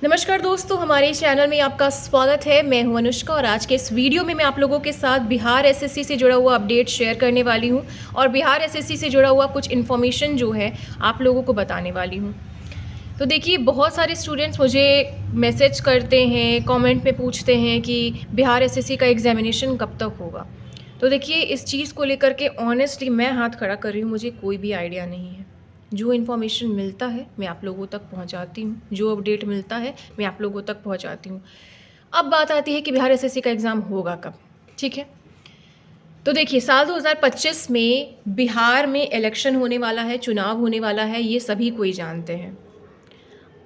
नमस्कार दोस्तों, हमारे चैनल में आपका स्वागत है। मैं हूं अनुष्का और आज के इस वीडियो में मैं आप लोगों के साथ बिहार एसएससी से जुड़ा हुआ अपडेट शेयर करने वाली हूं और बिहार एसएससी से जुड़ा हुआ कुछ इन्फॉर्मेशन जो है आप लोगों को बताने वाली हूं। तो देखिए, बहुत सारे स्टूडेंट्स मुझे मैसेज करते हैं, कमेंट में पूछते हैं कि बिहार एसएससी का एग्जामिनेशन कब तक होगा। तो देखिए, इस चीज़ को लेकर के ऑनेस्टली मैं हाथ खड़ा कर रही हूँ, मुझे कोई भी आइडिया नहीं है। जो इन्फॉर्मेशन मिलता है मैं आप लोगों तक पहुंचाती हूँ, जो अपडेट मिलता है मैं आप लोगों तक पहुंचाती हूँ। अब बात आती है कि बिहार एसएससी का एग्ज़ाम होगा कब, ठीक है। तो देखिए, साल 2025 में बिहार में इलेक्शन होने वाला है, चुनाव होने वाला है, ये सभी कोई जानते हैं।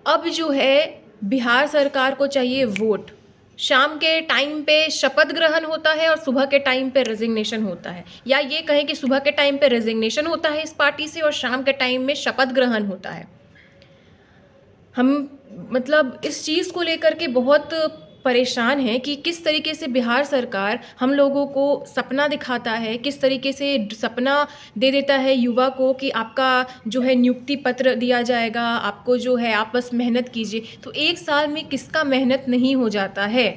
अब जो है बिहार सरकार को चाहिए वोट। शाम के टाइम पे शपथ ग्रहण होता है और सुबह के टाइम पे रेजिग्नेशन होता है, या ये कहें कि सुबह के टाइम पे रेजिग्नेशन होता है इस पार्टी से और शाम के टाइम में शपथ ग्रहण होता है। हम मतलब इस चीज़ को लेकर के बहुत परेशान हैं कि किस तरीके से बिहार सरकार हम लोगों को सपना दिखाता है, किस तरीके से सपना दे देता है युवा को कि आपका जो है नियुक्ति पत्र दिया जाएगा, आपको जो है आप बस मेहनत कीजिए। तो एक साल में किसका मेहनत नहीं हो जाता है?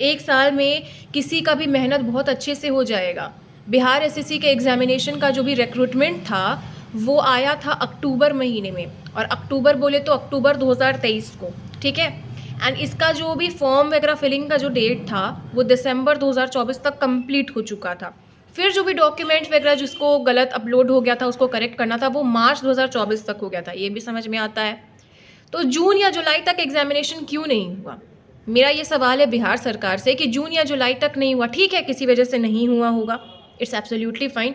एक साल में किसी का भी मेहनत बहुत अच्छे से हो जाएगा। बिहार एसएससी के एग्ज़ामिनेशन का जो भी रिक्रूटमेंट था वो आया था अक्टूबर महीने में, और अक्टूबर बोले तो अक्टूबर 2023 को, ठीक है। एंड इसका जो भी फॉर्म वगैरह फिलिंग का जो डेट था वो दिसंबर 2024 तक कंप्लीट हो चुका था। फिर जो भी डॉक्यूमेंट वगैरह जिसको गलत अपलोड हो गया था उसको करेक्ट करना था वो मार्च 2024 तक हो गया था, ये भी समझ में आता है। तो जून या जुलाई तक एग्जामिनेशन क्यों नहीं हुआ? मेरा ये सवाल है बिहार सरकार से कि जून या जुलाई तक नहीं हुआ, ठीक है, किसी वजह से नहीं हुआ होगा, इट्स एब्सोल्युटली फाइन।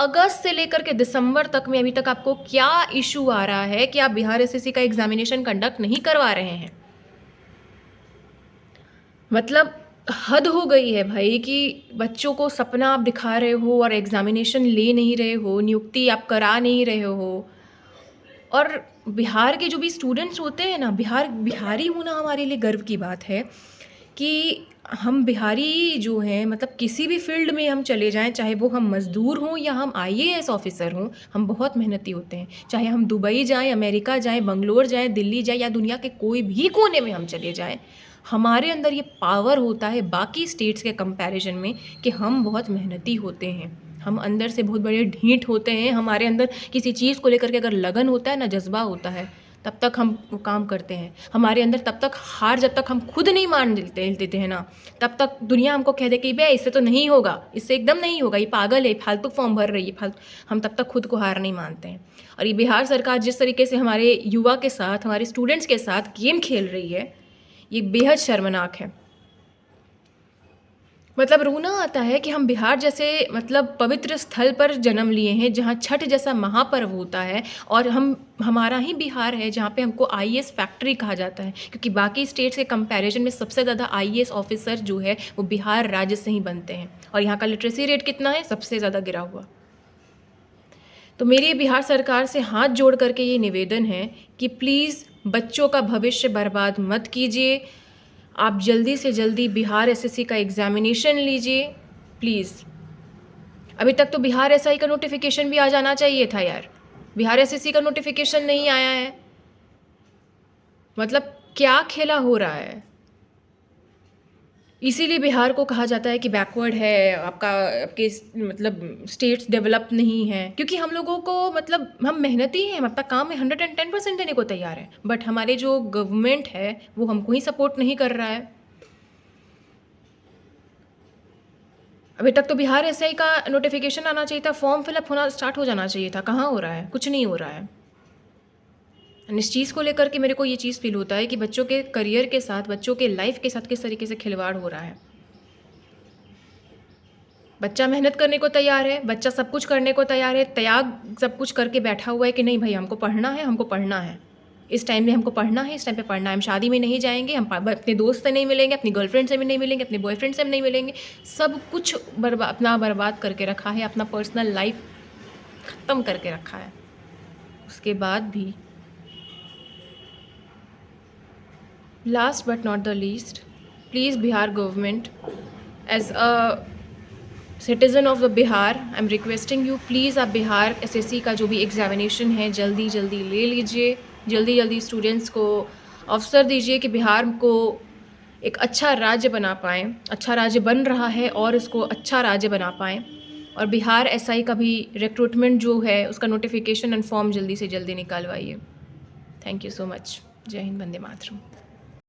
अगस्त से लेकर के दिसंबर तक में अभी तक आपको क्या इशू आ रहा है कि आप बिहार एसएससी का एग्जामिनेशन कंडक्ट नहीं करवा रहे हैं? मतलब हद हो गई है भाई कि बच्चों को सपना आप दिखा रहे हो और एग्जामिनेशन ले नहीं रहे हो, नियुक्ति आप करा नहीं रहे हो। और बिहार के जो भी स्टूडेंट्स होते हैं ना, बिहारी होना हमारे लिए गर्व की बात है कि हम बिहारी जो हैं, मतलब किसी भी फील्ड में हम चले जाएं, चाहे वो हम मज़दूर हों या हम आईएएस ऑफिसर हों, हम बहुत मेहनती होते हैं। चाहे हम दुबई जाएं, अमेरिका जाएं, बंगलोर जाएं, दिल्ली जाएं या दुनिया के कोई भी कोने में हम चले जाएं, हमारे अंदर ये पावर होता है बाकी स्टेट्स के कंपैरिजन में कि हम बहुत मेहनती होते हैं। हम अंदर से बहुत बड़े ढीठ होते हैं। हमारे अंदर किसी चीज़ को लेकर के अगर लगन होता है ना, जज्बा होता है, तब तक हम वो काम करते हैं। हमारे अंदर तब तक हार, जब तक हम खुद नहीं मान देते हैं ना, तब तक दुनिया हमको कह दे कि बे इससे तो नहीं होगा, इससे एकदम नहीं होगा, ये पागल है, फालतू फॉर्म भर रही है, फालतू, हम तब तक खुद को हार नहीं मानते हैं। और ये बिहार सरकार जिस तरीके से हमारे युवा के साथ, हमारे स्टूडेंट्स के साथ गेम खेल रही है, ये बेहद शर्मनाक है। मतलब रोना आता है कि हम बिहार जैसे मतलब पवित्र स्थल पर जन्म लिए हैं जहाँ छठ जैसा महापर्व होता है, और हमारा ही बिहार है जहाँ पे हमको आईएएस फैक्ट्री कहा जाता है, क्योंकि बाकी स्टेट्स के कंपैरिजन में सबसे ज़्यादा आईएएस ऑफिसर जो है वो बिहार राज्य से ही बनते हैं। और यहाँ का लिटरेसी रेट कितना है? सबसे ज़्यादा गिरा हुआ। तो मेरी बिहार सरकार से हाथ जोड़ करके ये निवेदन है कि प्लीज़ बच्चों का भविष्य बर्बाद मत कीजिए। आप जल्दी से जल्दी बिहार एसएससी का एग्ज़ामिनेशन लीजिए प्लीज़। अभी तक तो बिहार एसआई का नोटिफिकेशन भी आ जाना चाहिए था यार, बिहार एसएससी का नोटिफिकेशन नहीं आया है। मतलब क्या खेला हो रहा है? इसीलिए बिहार को कहा जाता है कि बैकवर्ड है, आपके मतलब स्टेट्स डेवलप नहीं हैं, क्योंकि हम लोगों को मतलब हम मेहनती हैं, हम अपना काम में 110% देने को तैयार हैं, बट हमारे जो गवर्नमेंट है वो हमको ही सपोर्ट नहीं कर रहा है। अभी तक तो बिहार एसआई का नोटिफिकेशन आना चाहिए था, फॉर्म फिलअप होना स्टार्ट हो जाना चाहिए था, कहाँ हो रहा है? कुछ नहीं हो रहा है। इस चीज़ को लेकर के मेरे को ये चीज़ फील होता है कि बच्चों के करियर के साथ, बच्चों के लाइफ के साथ किस तरीके से खिलवाड़ हो रहा है। बच्चा मेहनत करने को तैयार है, बच्चा सब कुछ करने को तैयार है, त्याग सब कुछ करके बैठा हुआ है कि नहीं भाई हमको पढ़ना है, हमको पढ़ना है, इस टाइम में हमको पढ़ना है, इस टाइम पे पढ़ना है, हम शादी में नहीं जाएंगे, हम अपने दोस्त से नहीं मिलेंगे, अपनी गर्लफ्रेंड से भी नहीं मिलेंगे, अपने बॉयफ्रेंड से भी नहीं मिलेंगे। सब कुछ अपना बर्बाद करके रखा है, अपना पर्सनल लाइफ ख़त्म करके रखा है। उसके बाद भी last but not the least, please Bihar government, as a citizen of the Bihar, I am requesting you, please आप बिहार एसएससी का जो भी एग्ज़ामिनेशन है जल्दी जल्दी ले लीजिए, जल्दी जल्दी स्टूडेंट्स को अवसर दीजिए कि बिहार को एक अच्छा राज्य बना पाएँ, अच्छा राज्य बन रहा है और इसको अच्छा राज्य बना पाएँ। और बिहार एसआई का भी रिक्रूटमेंट जो है उसका नोटिफिकेशन एंड फॉर्म जल्दी से जल्दी निकालवाइए। Thank you so much. जय हिंद, वंदे मातरम।